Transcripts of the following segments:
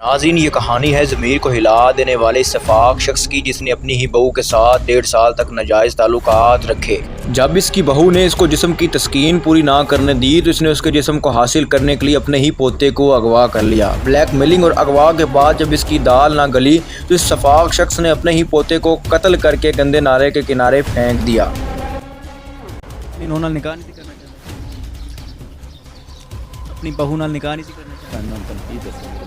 नाज़रीन, ये कहानी है ज़मीर को हिला देने वाले इत्तेफाक शख्स की, जिसने अपनी ही बहू के साथ 1.5 साल तक नाजायज़ ताल्लुकात रखे। जब इसकी बहू ने इसको जिस्म की तस्कीन पूरी ना करने दी तो इसने उसके जिस्म को हासिल करने के लिए अपने ही पोते को अगवा कर लिया। ब्लैकमेलिंग और अगवा के बाद जब इसकी दाल ना गली तो इस इत्तेफाक शख्स ने अपने ही पोते को कत्ल करके गंदे नाले के किनारे फेंक दिया। इन्होंने निकाह नहीं करना चाहते, अपनी बहू नाल निकाह नहीं करना चाहते।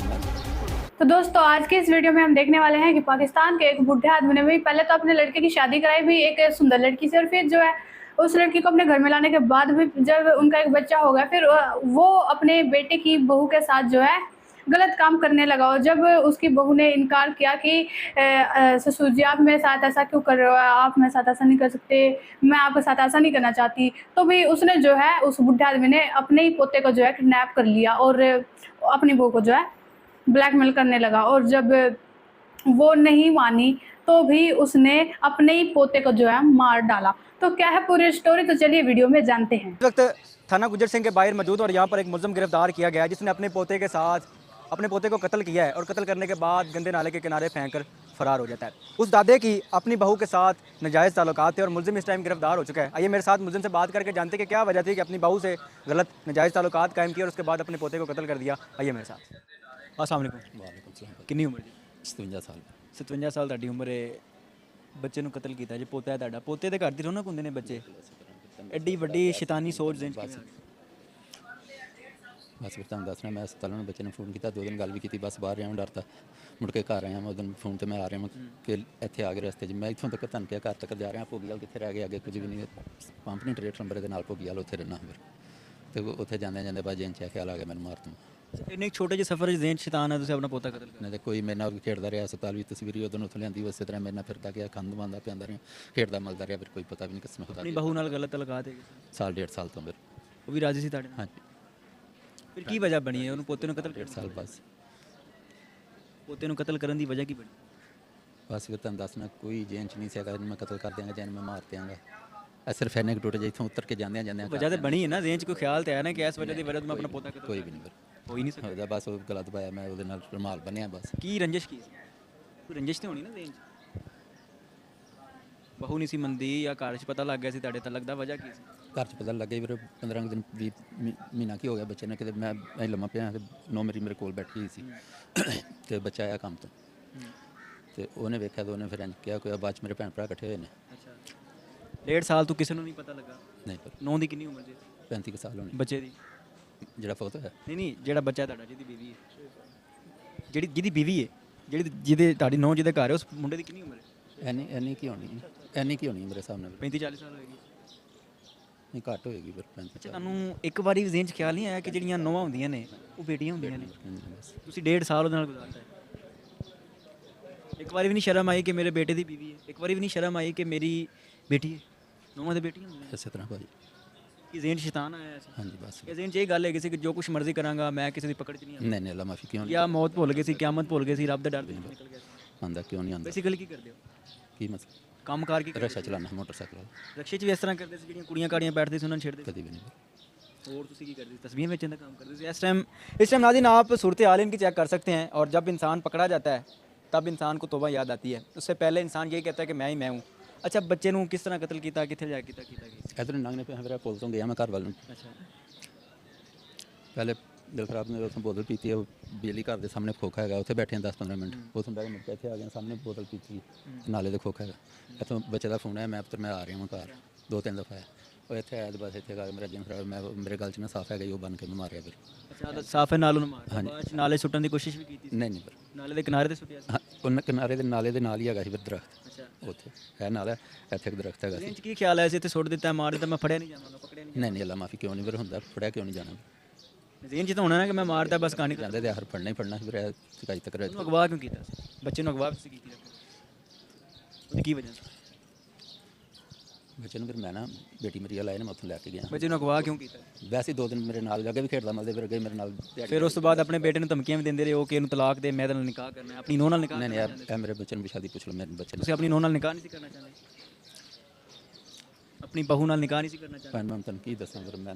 तो दोस्तों, आज के इस वीडियो में हम देखने वाले हैं कि पाकिस्तान के एक बूढ़े आदमी ने भी पहले तो अपने लड़के की शादी कराई भी एक सुंदर लड़की से, और फिर जो है उस लड़की को अपने घर में लाने के बाद भी जब उनका एक बच्चा हो गया, फिर वो अपने बेटे की बहू के साथ जो है गलत काम करने लगा। और जब उसकी बहू ने इनकार किया कि ससुर जी आप मेरे साथ ऐसा क्यों कर रहे हो, आप मेरे साथ ऐसा नहीं कर सकते, मैं आपके साथ ऐसा नहीं करना चाहती, तो भी उसने जो है उस बूढ़े आदमी ने अपने ही पोते को जो है किडनैप कर लिया और अपनी बहू को जो है ब्लैकमेल करने लगा। और जब वो नहीं मानी तो भी उसने अपने ही पोते को जो है मार डाला। तो क्या है पूरी स्टोरी, तो चलिए वीडियो में जानते हैं। इस वक्त थाना गुजर सिंह के बाहर मौजूद और यहाँ पर एक मुलज़िम गिरफ्तार किया गया है जिसने अपने पोते के साथ अपने पोते को कत्ल किया है और कत्ल करने के बाद गंदे नाले के किनारे फेंक कर फरार हो जाता है। उस दादे की अपनी बहू के साथ नाजायज़ ताल्लुकात थे और मुलज़िम इस टाइम गिरफ्तार हो चुका है। आइए मेरे साथ मुलज़िम से बात करके जानते कि क्या वजह थी कि अपनी बहू से गलत नाजायज़ ताल्लुकात कायम किए और उसके बाद अपने पोते को कत्ल कर दिया। आइए मेरे साथ। अस्सलाम वालेकुम। वालेकुम सलाम। कितनी उम्र जी? 57 साल। 57 साल ਤੁਹਾਡੀ ਉਮਰ ਹੈ। ਬੱਚੇ ਨੂੰ ਕਤਲ ਕੀਤਾ ਜੀ, ਪੋਤਾ ਹੈ ਤੁਹਾਡਾ। ਪੋਤੇ ਦੇ ਘਰ ਦੀ ਰੌਣਕ ਹੁੰਦੇ ਨੇ ਬੱਚੇ। ਐਡੀ ਵੱਡੀ ਸ਼ੈਤਾਨੀ ਸੋਚ ਦੇ ਬਸ ਫਿਰ ਤੁਹਾਨੂੰ ਦੱਸਣਾ, ਮੈਂ ਹਸਪਤਾਲ ਨੂੰ ਬੱਚੇ ਨੂੰ ਫੋਨ ਕੀਤਾ, 2 ਦਿਨ ਗੱਲ ਵੀ ਕੀਤੀ, ਬਸ ਬਾਹਰ ਰਿਹਾ ਡਰਦਾ। ਮੁੜ ਕੇ ਘਰ ਆਇਆ ਮੈਂ, ਉਦੋਂ ਫੋਨ ਤੇ ਮੈਂ ਆ ਰਿਹਾ ਕਿ ਇੱਥੇ ਆ ਗਏ ਰਸਤੇ 'ਚ। ਮੈਂ ਇੱਥੋਂ ਤੱਕ ਤੁਹਾਨੂੰ ਕਿਹਾ ਘਰ ਤੱਕ ਜਾ ਰਿਹਾ, ਭੋਗੀਵਾਲ ਕਿੱਥੇ ਰਹਿ ਗਏ, ਅੱਗੇ ਕੁਝ ਵੀ ਨਹੀਂ। ਪੰਪ ਨਹੀਂ ਟਰੇਟ ਨੰਬਰ ਦੇ ਨਾਲ ਭੋਗੀਵਾਲ ਉੱਥੇ ਰਹਿਣਾ ਫਿਰ। ਤੇ ਉੱਥੇ ਜਾਂਦੇ ਜਾਂਦੇ ਬਾਅਦ ਜੇਨ 'ਚ ਖਿਆਲ ਆ ਗਿਆ ਮੈਨੂੰ ਮਾਰ ਦੂੰ। ਇੰਨੇ ਛੋਟੇ ਜਿਹੇ ਸਫ਼ਰ 'ਚ ਜ਼ੇਨ ਸ਼ੈਤਾਨ ਹੈ, ਤੁਸੀਂ ਆਪਣਾ ਪੋਤਾ ਕਤਲ ਨਹੀਂ ਤਾਂ ਕੋਈ ਮੇਰੇ ਨਾਲ ਖੇਡਦਾ ਰਿਹਾ, ਹਸਪਤਾਲ ਵੀ ਤਸਵੀਰੀ ਉਦੋਂ ਉੱਥੋਂ ਲਿਆਂਦੀ, ਉਸੇ ਤਰ੍ਹਾਂ ਮੇਰੇ ਨਾਲ ਫਿਰਦਾ ਗਿਆ, ਖੰਦ ਮੰਦਾ ਪਿਆਂਦਾ ਰਿਹਾ, ਖੇਡਦਾ ਮਲਦਾ ਰਿਹਾ, ਫਿਰ ਕੋਈ ਪਤਾ ਵੀ ਨਹੀਂ ਕਿਸ ਨੂੰ ਹੁੰਦਾ। ਆਪਣੀ ਬਹੂ ਨਾਲ ਗਲਤ ਤਲਕਾਤ ਹੈ ਸਾਲ 1.5 ਸਾਲ ਤੋਂ ਫਿਰ। ਉਹ ਵੀ ਰਾਜ਼ੀ ਸੀ ਤੁਹਾਡੇ ਨਾਲ? ਹਾਂਜੀ। ਫਿਰ ਕੀ ਵਜ੍ਹਾ ਬਣੀ ਹੈ ਉਹਨੂੰ ਪੋਤੇ ਨੂੰ ਕਤਲ 1.5 ਸਾਲ ਬਸ। ਪੋਤੇ ਨੂੰ ਕਤਲ ਕਰਨ ਦੀ ਵਜ੍ਹਾ ਕੀ ਬਣੀ? ਬਸ ਫਿਰ ਤੁਹਾਨੂੰ ਦੱਸਣਾ, ਕੋਈ ਜੇਨ 'ਚ ਨਹੀਂ ਸੀ ਹੈਗਾ ਮੈਂ ਕਤਲ ਕਰ ਦਿਆਂਗਾ ਜਾਂ ਮੈਂ ਮਾਰ ਦਿਆਂਗਾ। ਇਹ ਸਿਰਫ ਐਨੇ ਟੁੱਟ ਜੇ ਇੱਥੋਂ ਉਤਰ ਕੇ ਜਾਂਦਿਆਂ ਵਜ੍ਹਾ ਤੇ ਬਣੀ ਹੈ ਨਾ, ਜ਼ੇਨ 'ਚ ਕੋਈ ਖਿਆਲ ਤੇ ਆਇਆ ਨਾ ਕਿ ਇਸ ਵਜ੍ਹਾ ਦੀ ਵਜ੍ਹਾ ਤੋਂ ਮੈਂ ਆਪਣਾ ਪੋਤਾ ਕਤਲ ਕੋਈ ਵੀ ਨਹੀਂ ਫਿਰ ਹੋ ਹੀ ਨਹੀਂ ਸਕਦਾ। ਬਸ ਉਹ ਗਲਤ ਪਾਇਆ, ਮੈਂ ਉਹਦੇ ਨਾਲ ਰੁਮਾਲ ਬੰਨਿਆ ਬਸ। ਕੀ ਰੰਜਿਸ਼ ਕੀ ਸੀ? ਕੋਈ ਰੰਜਿਸ਼ ਤੇ ਹੋਣੀ ਨਾ ਜ਼ੇਨ 'ਚ। ਬਹੂ ਨਹੀਂ ਸੀ ਮੰਦੀ ਜਾਂ ਘਰ 'ਚ ਪਤਾ ਲੱਗ ਗਿਆ ਸੀ ਤੁਹਾਡੇ ਤਾਂ ਲੱਗਦਾ ਵਜ੍ਹਾ ਕੀ ਸੀ? ਘਰ 'ਚ ਪਤਾ ਲੱਗਿਆ ਫਿਰ 15 ਦਿਨ 20 ਮਹੀਨਾ ਕੀ ਹੋ ਗਿਆ ਬੱਚੇ ਨੇ, ਕਿਤੇ ਮੈਂ ਲੰਮਾ ਪਿਆ ਤੇ ਨੌ ਮੇਰੀ ਮੇਰੇ ਕੋਲ ਬੈਠੀ ਸੀ ਤੇ ਬੱਚਾ ਆਇਆ ਕੰਮ ਤੋਂ ਤੇ ਉਹਨੇ ਵੇਖਿਆ ਤਾਂ ਉਹਨੇ ਫਿਰ ਇੰਝ ਕਿਹਾ ਕੋਈ ਬਾਅਦ 'ਚ ਮੇਰੇ ਭੈਣ ਭਰਾ ਇਕੱਠੇ ਹੋਏ ਨੇ। ਅੱਛਾ, 1.5 ਸਾਲ ਤੋਂ ਕਿਸੇ ਨੂੰ ਨਹੀਂ ਪਤਾ ਲੱਗਾ? ਨਹੀਂ ਪਰ ਨੌਂ ਦੀ ਕਿੰਨੀ ਉਮਰ ਸੀ 35 ਸਾਲ ਹੋਣੀ ਬੱਚੇ ਦੀ? ਜਿਹੜਾ ਫੋਟੋ ਹੈ। ਨਹੀਂ ਜਿਹੜਾ ਬੱਚਾ ਤੁਹਾਡਾ ਜਿਹਦੀ ਬੀਵੀ ਹੈ, ਜਿਹਦੀ ਬੀਵੀ ਹੈ, ਜਿਹਦੇ ਤੁਹਾਡੀ ਨੌਂ ਜਿਹਦੇ ਘਰ ਹੈ, ਉਸ ਮੁੰਡੇ ਦੀ ਕਿੰਨੀ ਉਮਰ ਹੈ? ਐਨੀ ਕੀ ਹੋਣੀ ਮੇਰੇ ਸਾਹਮਣੇ 35-40 ਸਾਲ ਹੋਏਗੀ। ਨਹੀਂ ਘੱਟ ਹੋਏਗੀ ਫਿਰ 35। ਤੁਹਾਨੂੰ ਇੱਕ ਵਾਰੀ ਜ਼ੇਨ 'ਚ ਖਿਆਲ ਨਹੀਂ ਆਇਆ ਕਿ ਜਿਹੜੀਆਂ ਨੌਵਾਂ ਹੁੰਦੀਆਂ ਨੇ ਉਹ ਬੇਟੀਆਂ ਹੁੰਦੀਆਂ ਨੇ? ਤੁਸੀਂ 1.5 ਸਾਲ ਉਹਦੇ ਨਾਲ ਗੁਜ਼ਾਰਦਾ ਹੈ। ਇੱਕ ਵਾਰੀ ਵੀ ਨਹੀਂ ਸ਼ਰਮ ਆਈ ਕਿ ਮੇਰੇ ਬੇਟੇ ਦੀ ਬੀਵੀ ਹੈ? ਇੱਕ ਵਾਰੀ ਵੀ ਨਹੀਂ ਸ਼ਰਮ ਆਈ ਕਿ ਮੇਰੀ ਬੇਟੀ ਹੈ? ਨੌਵਾਂ ਦੇ ਬੇਟੀਆਂ ਹੁੰਦੀਆਂ ਇਸੇ ਤਰ੍ਹਾਂ ਭਾਜੀ। ਕਿ ਜ਼ੇਨ 'ਚ ਸ਼ੈਤਾਨ ਆਇਆ ਸੀ? ਹਾਂਜੀ ਬਸ। ਕਿ ਜ਼ੇਨ 'ਚ ਇਹ ਗੱਲ ਹੈਗੀ ਸੀ ਕਿ ਜੋ ਕੁਛ ਮਰਜ਼ੀ ਕਰਾਂਗਾ ਮੈਂ ਕਿਸੇ ਦੀ ਪਕੜ 'ਚ ਨਹੀਂ ਆਉਂਦਾ? ਨਹੀਂ ਨਹੀਂ ਅੱਲਾ ਮਾਫੀ ਕਿਉਂ ਨਹੀਂ ਜਾਂ ਮੌਤ ਭੁੱਲ ਗਈ ਸੀ, ਕਿਆਮਤ ਭੁੱਲ ਗਈ ਸੀ, ਰੱਬ ਦਾ ਡਰ ਵੀ ਨਿਕਲ ਗਿਆ ਸੀ? ਆਉਂਦਾ ਕਿਉਂ ਨਹੀਂ ਆਉਂਦਾ? ਬੇਸਿਕਲੀ ਕੀ ਕਰਦੇ ਹੋ? ਕੀ ਮਤਲਬ? ਕੰਮ ਕਾਰ ਕੀ ਕਰਦੇ? ਰਕਸ਼ਾ ਚਲਾਉਣਾ ਮੋਟਰਸਾਈਕਲ ਰਕਸ਼ੇ 'ਚ ਵੀ ਇਸ ਤਰ੍ਹਾਂ ਕਰਦੇ ਸੀ? ਜਿਹੜੀਆਂ ਕੁੜੀਆਂ ਕਾੜੀਆਂ ਬੈਠਦੇ ਸੀ ਉਹਨਾਂ ਨੂੰ ਛੇੜਦੇ ਸੀ? ਕਦੀ ਵੀ ਨਹੀਂ। और तुसी की करते? तस्वीर में चंदा काम करते थे। इस टाइम नाज़रीन आप सूरत हाल इनकी चेक कर सकते हैं। और जब इंसान पकड़ा जाता है तब इंसान को तौबा याद आती है। उससे पहले इंसान यही कहता है कि मैं ही मैं हूँ। अच्छा, बच्चे नूं किस तरह कत्ल किया, कितने जाके किया? इधर लंघने पे मेरा पुल तो गया मैं घर वाल ਨੂੰ। अच्छा, ਪਹਿਲੇ ਦਿਲ ਖਰਾਬ ਨੇ ਉੱਥੋਂ ਬੋਤਲ ਪੀਤੀ ਹੈ, ਬਿਜਲੀ ਘਰ ਦੇ ਸਾਹਮਣੇ ਖੋਖਾ ਹੈਗਾ, ਉੱਥੇ ਬੈਠੇ 10-15 ਮਿੰਟ, ਉੱਥੋਂ ਬੈਠ ਕੇ ਮੁੜ ਕੇ ਇੱਥੇ ਆ ਗਏ, ਸਾਹਮਣੇ ਬੋਤਲ ਪੀਤੀ ਨਾਲੇ ਦੇ ਖੋਖਾ ਹੈਗਾ। ਇੱਥੋਂ ਬੱਚੇ ਦਾ ਫੋਨ ਆਇਆ, ਮੈਂ ਪੁੱਤਰ ਮੈਂ ਆ ਰਿਹਾ ਹਾਂ ਘਰ। 2-3 ਦਫਾ ਆਇਆ ਉਹ ਇੱਥੇ ਆਇਆ, ਬਸ ਇੱਥੇ ਆ ਕੇ ਮੇਰਾ ਜਿੰਮ ਖਰਾਬ, ਮੈਂ ਮੇਰੇ ਗਲ 'ਚ ਨਾ ਸਾਫ ਹੈਗਾ, ਉਹ ਬਣ ਕੇ ਮੈਂ ਮਾਰਿਆ ਫਿਰ। अच्छा साफ है नालों मार बाद नाले सुटन की कोशिश भी की थी? ਨਹੀਂ ਨਹੀਂ ਪਰ नाले के किनारे ते सुटिया सी? ਹਾਂ ਉਹਨਾਂ ਕਿਨਾਰੇ ਦੇ ਨਾਲੇ ਦੇ ਨਾਲ ਹੀ ਹੈਗਾ ਸੀ ਫਿਰ ਦਰਖਤ, अच्छा, ਉੱਥੇ ਹੈ ਨਾਲਾ, ਇੱਥੇ ਇੱਕ ਦਰਖਤ ਹੈਗਾ ਸੀ। ज़ेन च की ख्याल आया सी इत्थे सुट दिता मार दिता मैं फड़िया नहीं जावांगा, पकड़िया नहीं? ਨਹੀਂ ਨਹੀਂ ਅੱਲਾ ਮਾਫੀ ਕਿਉਂ ਨਹੀਂ ਫਿਰ ਹੁੰਦਾ, ਫੜਿਆ ਕਿਉਂ ਨਹੀਂ ਜਾਣਾ? ज़ेन च तो होना ना कि मैं मारता बस कहानी ਜਾਂਦੇ ਤੇ ਹਰ ਫੜਨਾ ਹੀ ਫੜਨਾ ਸੀ, ਫਿਰ ਅੱਜ ਤੱਕ ਰਹਿ ਉਹਨੂੰ ਅਗਵਾ ਕਿਉਂ ਕੀਤਾ ਸੀ? ਬੱਚੇ ਨੂੰ ਅਗਵਾ ਕਿਉਂ ਕੀਤੀ? ਉਹਦੀ ਕੀ ਵਜ੍ਹਾ ਸੀ? ਬੱਚੇ ਨੂੰ ਫਿਰ ਮੈਂ ਨਾ ਬੇਟੀ ਮੇਰੀ ਲਾਏ ਨੇ, ਮੈਂ ਉੱਥੋਂ ਲੈ ਕੇ ਗਿਆ। ਬੱਚੇ ਨੂੰ ਅਗਵਾ ਕਿਉਂ ਕੀਤਾ? ਵੈਸੇ 2 ਦਿਨ ਮੇਰੇ ਨਾਲ ਅੱਗੇ ਵੀ ਖੇਡਦਾ ਮਲਦੇ, ਫਿਰ ਅੱਗੇ ਮੇਰੇ ਨਾਲ ਫਿਰ ਉਸ ਤੋਂ ਬਾਅਦ ਆਪਣੇ ਬੇਟੇ ਨੂੰ ਧਮਕੀਆਂ ਵੀ ਦਿੰਦੇ ਰਹੇ ਹੋ ਕਿ ਇਹਨੂੰ ਤਲਾਕ ਦੇ, ਮੈਂ ਇਹਦੇ ਨਾਲ ਨਿਕਾਹ ਕਰਨਾ ਹੈ, ਆਪਣੀ ਨੂੰਹ ਨਾਲ ਨਿਕਾਹ ਨਹੀਂ ਕਰਨਾ ਨਹੀਂ ਚਾਹੁੰਦੇ? ਇਹ ਮੇਰੇ ਬੱਚੇ ਨੂੰ ਵੀ ਸ਼ਾਦੀ ਪੁੱਛ ਲਓ, ਮੇਰੇ ਬੱਚੇ ਨੂੰ ਤੁਸੀਂ ਆਪਣੀ ਨੂੰਹ ਨਾਲ ਨਿਕਾਹ ਨਹੀਂ ਸੀ ਕਰਨਾ ਚਾਹੁੰਦੇ? ਆਪਣੀ ਬਹੂ ਨਾਲ ਨਿਕਾਹ ਨਹੀਂ ਸੀ ਕਰਨਾ ਚਾਹੁੰਦੇ? ਮੈਂ ਤੁਹਾਨੂੰ ਕੀ ਦੱਸਾਂ ਫਿਰ ਮੈਂ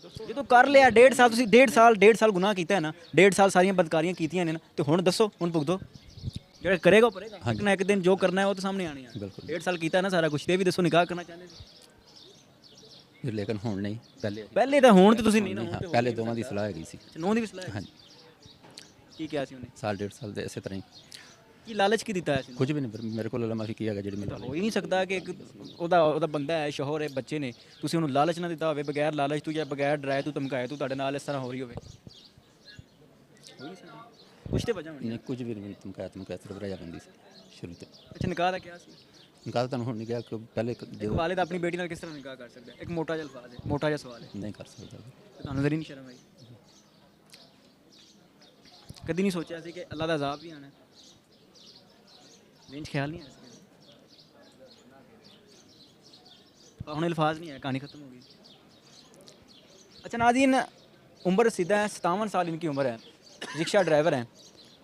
तो ये तो कर लिया 1.5 साल, ਤੁਸੀਂ 1.5 ਸਾਲ ਗੁਨਾਹ ਕੀਤਾ ਹੈ ਨਾ, 1.5 ਸਾਲ ਸਾਰੀਆਂ ਬਦਕਾਰੀਆਂ ਕੀਤੀਆਂ ਨੇ ਨਾ, ਤੇ ਹੁਣ ਦੱਸੋ ਹੁਣ ਭੁਗਤੋ। ਜਿਹੜਾ ਕਰੇਗਾ ਉਹ ਭਰੇਗਾ, ਇੱਕ ਨਾ ਇੱਕ ਦਿਨ ਜੋ ਕਰਨਾ ਹੈ ਉਹ ਤਾਂ ਸਾਹਮਣੇ ਆਣੀ ਹੈ। ਬਿਲਕੁਲ। 1.5 ਸਾਲ ਕੀਤਾ ਨਾ ਸਾਰਾ ਕੁਝ, ਤੇ ਵੀ ਦੱਸੋ ਨਿਕਾਹ ਕਰਨਾ ਚਾਹੁੰਦੇ ਸੀ ਫਿਰ ਲੇਕਿਨ ਹੁਣ ਨਹੀਂ, ਪਹਿਲੇ ਤਾਂ ਹੁਣ ਤੇ ਤੁਸੀਂ ਨਹੀਂ ਨਾ, ਹਾਂ, ਪਹਿਲੇ ਦੋਵਾਂ ਦੀ ਸਲਾਹ ਹੈਗੀ ਸੀ। ਨੌਂ ਦੀ ਵੀ ਸਲਾਹ ਹੈ। ਹਾਂਜੀ, ਕੀ ਕਿਹਾ ਸੀ ਉਹਨੇ? ਸਾਲ 1.5 ਸਾਲ ਦੇ ਇਸੇ ਤਰ੍ਹਾਂ ਹੀ, ਕੀ ਲਾਲਚ ਕੀ ਦਿੱਤਾ ਹੈ ਸੀ? ਕੁਝ ਵੀ ਨਹੀਂ। ਫਿਰ ਮੇਰੇ ਕੋਲ ਮਾਫੀ ਕੀ ਹੈਗਾ ਜਿਹੜੀ ਮੈਨੂੰ ਹੋ ਹੀ ਨਹੀਂ ਸਕਦਾ ਕਿ ਇੱਕ ਉਹਦਾ ਬੰਦਾ ਹੈ, ਸ਼ੋਹਰ ਹੈ, ਬੱਚੇ ਨੇ, ਤੁਸੀਂ ਉਹਨੂੰ ਲਾਲਚ ਨਾ ਦਿੱਤਾ ਹੋਵੇ, ਬਗੈਰ ਲਾਲਚ ਤੋਂ ਜਾਂ ਬਗੈਰ ਡਰਾਏ ਤੋਂ ਧਮਕਾਏ ਤੋਂ ਤੁਹਾਡੇ ਨਾਲ ਇਸ ਤਰ੍ਹਾਂ ਹੋ ਰਹੀ ਹੋਵੇ। ਹੋ ਹੀ ਨਹੀਂ ਸਕਦਾ, ਕੁਛ ਤੇ ਵਜ੍ਹਾ ਹੋਣੀ। ਨਹੀਂ, ਕੁਝ ਵੀ ਨਹੀਂ ਧਮਕਾਇਆ ਸਿਰਫ ਰਾਜਾ ਬੰਦੀ ਸੀ ਸ਼ੁਰੂ ਤੋਂ। ਅੱਛਾ, ਨਿਕਾਹ ਦਾ ਕਿਹਾ ਸੀ? ਨਿਕਾਹ ਤੁਹਾਨੂੰ ਹੁਣ ਨਹੀਂ ਗਿਆ ਕਿ ਪਹਿਲੇ ਇੱਕ ਵਾਲਿਦ ਆਪਣੀ ਬੇਟੀ ਨਾਲ ਕਿਸ ਤਰ੍ਹਾਂ ਨਿਕਾਹ ਕਰ ਸਕਦਾ ਹੈ? ਇੱਕ ਮੋਟਾ ਜਿਹਾ ਅਲਫਾਜ਼ ਹੈ, ਮੋਟਾ ਜਿਹਾ ਸਵਾਲ ਹੈ, ਨਹੀਂ ਕਰ ਸਕਦਾ। ਤੁਹਾਨੂੰ ਜ਼ਰੀ ਨਹੀਂ ਸ਼ਰਮ ਆਈ? ਕਦੀ ਨਹੀਂ ਸੋਚਿਆ ਸੀ ਕਿ ਅੱਲਾ ਦਾ ਅਜ਼ਾਬ ਵੀ ਆਣਾ? ਰੇਂਜ ਖਿਆਲ ਨਹੀਂ ਆਇਆ ਸੀ? ਹੁਣ ਅਲਫਾਜ਼ नहीं है, कहानी ख़त्म हो गई। अच्छा नाज़रीन, उम्र रसीदा है, 57 साल इनकी उम्र है, रिक्शा ड्राइवर हैं,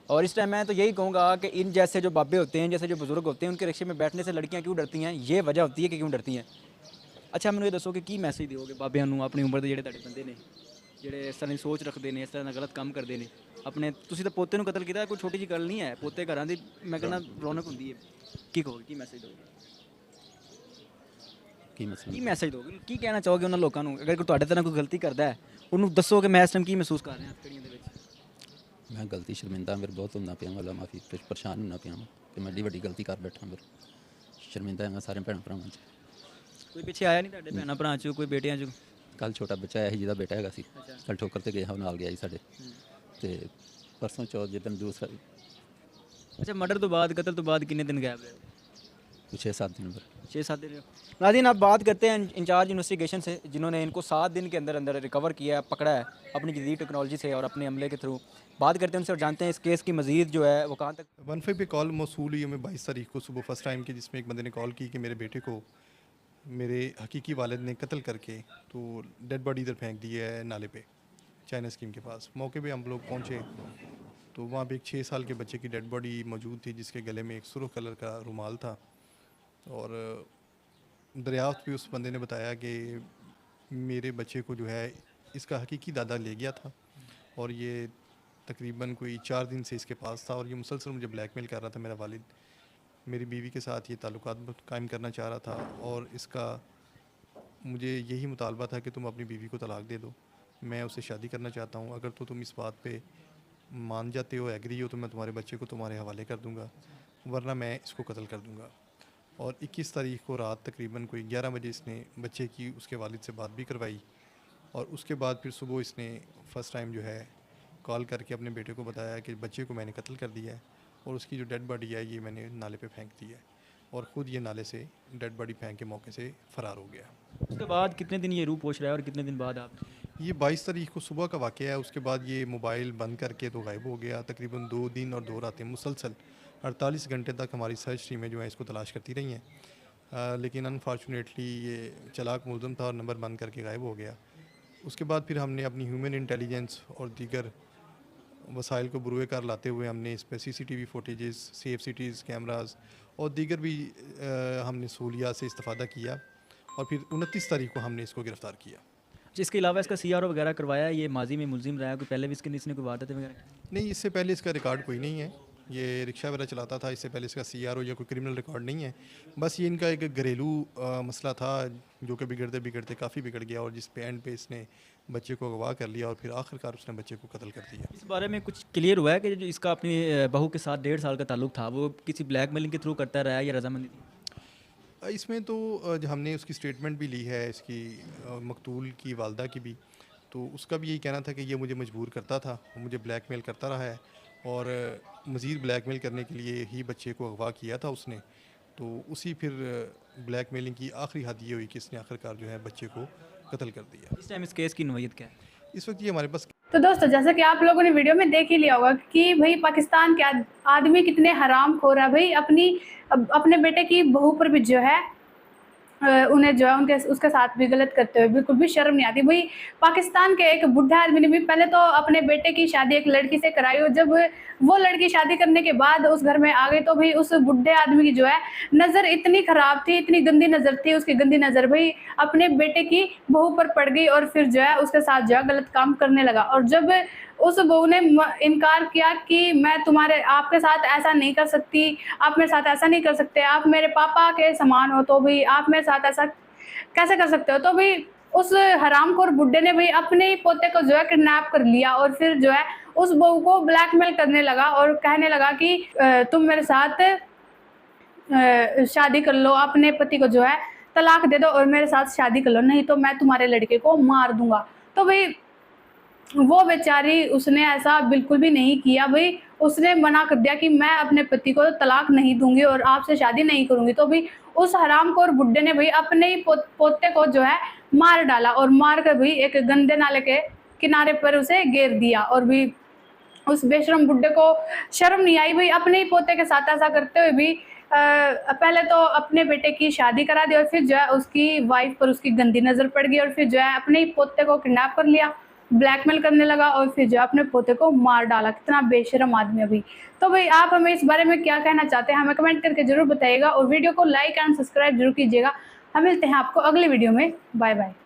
और इस टाइम मैं तो यही कहूँगा कि इन जैसे जो बाबे होते हैं, जैसे जो बुज़ुर्ग होते हैं, उनके रिक्शे में बैठने से लड़कियाँ क्यों डरती हैं? ये वजह होती है कि क्यों डरती हैं। अच्छा मैंने ये दसो कि की मैसेज दोगे बाबिਆਂ ਨੂੰ ਆਪਣੀ ਉਮਰ ਦੇ ਜਿਹੜੇ ਤੁਹਾਡੇ ਬੰਦੇ ਨੇ, ਜਿਹੜੇ ਇਸ ਤਰ੍ਹਾਂ ਦੀ ਸੋਚ ਰੱਖਦੇ ਨੇ, ਇਸ ਤਰ੍ਹਾਂ ਦਾ ਗਲਤ ਕੰਮ ਕਰਦੇ ਨੇ? ਆਪਣੇ ਤੁਸੀਂ ਤਾਂ ਪੋਤੇ ਨੂੰ ਕਤਲ ਕੀਤਾ, ਕੋਈ ਛੋਟੀ ਜਿਹੀ ਗੱਲ ਨਹੀਂ ਹੈ, ਪੋਤੇ ਘਰਾਂ ਦੀ ਮੈਂ ਕਹਿੰਦਾ ਰੌਣਕ ਹੁੰਦੀ ਹੈ। ਕੀ ਕਹੋਗੇ, ਕੀ ਮੈਸੇਜ ਦੋਗੇ? ਕੀ ਮੈਸੇਜ ਦੋਗੇ, ਕੀ ਕਹਿਣਾ ਚਾਹੋਗੇ ਉਹਨਾਂ ਲੋਕਾਂ ਨੂੰ? ਅਗਰ ਕੋਈ ਤੁਹਾਡੇ ਤਰ੍ਹਾਂ ਕੋਈ ਗਲਤੀ ਕਰਦਾ ਹੈ, ਉਹਨੂੰ ਦੱਸੋ ਕਿ ਮੈਂ ਇਸ ਟਾਈਮ ਕੀ ਮਹਿਸੂਸ ਕਰ ਰਿਹਾ ਕੜੀਆਂ ਦੇ ਵਿੱਚ। ਮੈਂ ਗਲਤੀ ਸ਼ਰਮਿੰਦਾ ਫਿਰ ਬਹੁਤ ਹੁੰਦਾ ਪਿਆ, ਵਾਲਾ ਮਾਫੀ ਪਰੇਸ਼ਾਨ ਹੁੰਦਾ ਪਿਆ ਕਿ ਮੈਂ ਏਡੀ ਵੱਡੀ ਗਲਤੀ ਕਰ ਬੈਠਾ। ਫਿਰ ਸ਼ਰਮਿੰਦਾ ਹਾਂ ਸਾਰੇ ਭੈਣ ਭਰਾਵਾਂ 'ਚ। ਕੋਈ ਪਿੱਛੇ ਆਇਆ ਨਹੀਂ ਤੁਹਾਡੇ ਭੈਣਾਂ ਭਰਾ 'ਚ, ਕੋਈ ਬੇਟਿਆਂ 'ਚ? ਕੱਲ ਛੋਟਾ ਬੱਚਾ ਆਇਆ ਸੀ ਜਿਹਦਾ ਬੇਟਾ ਹੈਗਾ ਸੀ, ਕੱਲ ਠੋਕਰ ਤੇ ਗਿਆ, ਉਹ ਨਾਲ ਗਿਆ ਸੀ ਸਾਡੇ। ਤੇ ਪਰਸੋਂ ਚੌਥ ਜਿੱਦਣ ਦੂਸਰਾ। अच्छा मर्डर तो बाद, कत्ल तो बाद कितने दिन गैप रहे? 6-7 दिन। 6-7 दिन। नाज़रीन, आप बात करते हैं इंचार्ज इन्वेस्टिगेशन से, जिन्होंने इनको 7 दिन के अंदर अंदर रिकवर किया है, पकड़ा है अपनी जदीद टेक्नोलॉजी से और अपने अमले के थ्रू। बात करते हैं उनसे और जानते हैं इस केस की मज़ीद जो है वो कहाँ तक। 15 पे कॉल मौसूल हुई हमें 22 तारीख को सुबह फर्स्ट टाइम की, जिसमें एक बंदे ने कॉल की कि मेरे बेटे को मेरे हकीकी वालिद ने कत्ल करके तो डेड बॉडी इधर फेंक दी है नाले पे, चाइना स्कीम के पास। मौके पे हम लोग पहुँचे तो वहाँ पे एक 6 साल के बच्चे की डेड बॉडी मौजूद थी, जिसके गले में एक सुर्ख कलर का रुमाल था। और दरियाफ्त भी उस बंदे ने बताया कि मेरे बच्चे को जो है इसका हकीकी दादा ले गया था, और ये तकरीबन कोई 4 दिन से इसके पास था, और ये मुसलसल मुझे ब्लैकमेल कर रहा था। मेरा वालिद मेरी बीवी के साथ ये ताल्लुकात कायम करना चाह रहा था, और इसका मुझे यही मुतालबा था कि तुम अपनी बीवी को तलाक दे दो, मैं उससे शादी करना चाहता हूँ, अगर तो तुम इस बात पे मान जाते हो, एग्री हो, तो मैं तुम्हारे बच्चे को तुम्हारे हवाले कर दूंगा, वरना मैं इसको कत्ल कर दूंगा। और 21 तारीख को रात तकरीबन कोई 11 बजे इसने बच्चे की उसके वालिद से बात भी करवाई, और उसके बाद फिर सुबह इसने फ़र्स्ट टाइम जो है कॉल करके अपने बेटे को बताया कि बच्चे को मैंने कत्ल कर दिया है, और उसकी जो डेड बॉडी है ये मैंने नाले पे फेंक दी है, और ख़ुद ये नाले से डेड बॉडी फेंक के मौके से फ़रार हो गया। उसके बाद कितने दिन ये रूह पोछ रहा है, और कितने दिन बाद आप? ये 22 तारीख को सुबह का वाक़या है। उसके बाद ये मोबाइल बंद करके तो गायब हो गया। तकरीबन 2 दिन और 2 रातें मुसलसल 48 घंटे तक हमारी सर्च टीमें जो हैं इसको तलाश करती रही हैं, लेकिन अनफॉर्चुनेटली ये चालाक मुलज़म था और नंबर बंद करके गायब हो गया। उसके बाद फिर हमने अपनी ह्यूमन इंटेलिजेंस और दीगर वसाइल को बुरुए कार लाते हुए हमने इस पर CCTV फुटेजेस, CFCTs कैमरास और दीगर भी हमने सहूलियात से इस्तेफ़ादा किया, और फिर 29 तारीख को हमने इसको गिरफ़्तार किया। इसके अलावा इसका CRO वगैरह करवाया, ये माजी में मुलजिम रहा है, कोई पहले भी इसने कोई वारदातें वगैरह? नहीं, इससे पहले इसका रिकॉर्ड कोई नहीं है। ये रिक्शा वगैरह चलाता था, इससे पहले इसका CRO या कोई क्रिमिनल रिकॉर्ड नहीं है। बस ये इनका एक घरेलू मसला था जो कि बिगड़ते बिगड़ते काफ़ी बिगड़ गया, और जिस पे एंड पे इसने बच्चे को अगवा कर लिया, और फिर आखिरकार उसने बच्चे को कत्ल कर दिया। इस बारे में कुछ क्लियर हुआ है कि जो इसका अपनी बहू के साथ 1.5 साल का ताल्लुक था, वो किसी ब्लैकमेलिंग के थ्रू करता रहा है या रजामंदी थी? इसमें तो हमने उसकी स्टेटमेंट भी ली है, इसकी मकतूल की वालदा की भी, तो उसका भी यही कहना था कि ये मुझे मजबूर करता था, मुझे ब्लैकमेल करता रहा है, और मज़ीद ब्लैकमेल करने के लिए ही बच्चे को अगवा किया था उसने। तो उसी फिर ब्लैकमेलिंग की आखिरी हद ये हुई कि इसने आखिरकार जो है बच्चे को कत्ल कर दिया। इस टाइम इस केस की नोयत क्या है? इस वक्त ये हमारे पास। तो दोस्तों, जैसा कि आप लोगों ने वीडियो में देख ही लिया होगा कि भाई पाकिस्तान के आदमी कितने हराम खोर है भाई, अपने बेटे की बहू पर भी जो है उन्हें जो है उनके उसके साथ भी गलत करते हुए बिल्कुल भी शर्म नहीं आती। वही पाकिस्तान के एक बुढ़े आदमी ने भी पहले तो अपने बेटे की शादी एक लड़की से कराई, और जब वो लड़की शादी करने के बाद उस घर में आ गई तो भी उस बुढ़े आदमी की जो है नज़र इतनी ख़राब थी, इतनी गंदी नज़र थी, उसकी गंदी नज़र भाई अपने बेटे की बहू पर पड़ गई और फिर जो है उसके साथ जो है गलत काम करने लगा। और जब उस बहू ने इनकार किया कि मैं आपके साथ ऐसा नहीं कर सकती, आप मेरे साथ ऐसा नहीं कर सकते, आप मेरे पापा के समान हो, तो भी आप मेरे साथ ऐसा कैसे कर सकते हो, तो भी उस हरामखोर बुड्ढे ने भी अपने ही पोते को जो है किडनैप कर लिया और फिर जो है उस बहू को ब्लैकमेल करने लगा और कहने लगा कि तुम मेरे साथ शादी कर लो, अपने पति को जो है तलाक दे दो और मेरे साथ शादी कर लो, नहीं तो मैं तुम्हारे लड़के को मार दूंगा। तो भाई वो बेचारी, उसने ऐसा बिल्कुल भी नहीं किया भाई, उसने मना कर दिया कि मैं अपने पति को तलाक नहीं दूंगी और आपसे शादी नहीं करूंगी। तो भी उस हरामखोर बुड्ढे ने भाई अपने ही पोते को जो है मार डाला और मार कर भाई एक गंदे नाले के किनारे पर उसे घेर दिया। और भी उस बेशरम बुड्ढे को शर्म नहीं आई भाई अपने ही पोते के साथ ऐसा करते हुए भी पहले तो अपने बेटे की शादी करा दी और फिर जो है उसकी वाइफ पर उसकी गंदी नज़र पड़ गई और फिर जो है अपने ही पोते को किडनैप कर लिया, ब्लैकमेल करने लगा और फिर जो अपने पोते को मार डाला। कितना बेशरम आदमी अभी। तो भाई आप हमें इस बारे में क्या कहना चाहते हैं, हमें कमेंट करके जरूर बताइएगा और वीडियो को लाइक एंड सब्सक्राइब जरूर कीजिएगा। हम मिलते हैं आपको अगली वीडियो में। Bye bye.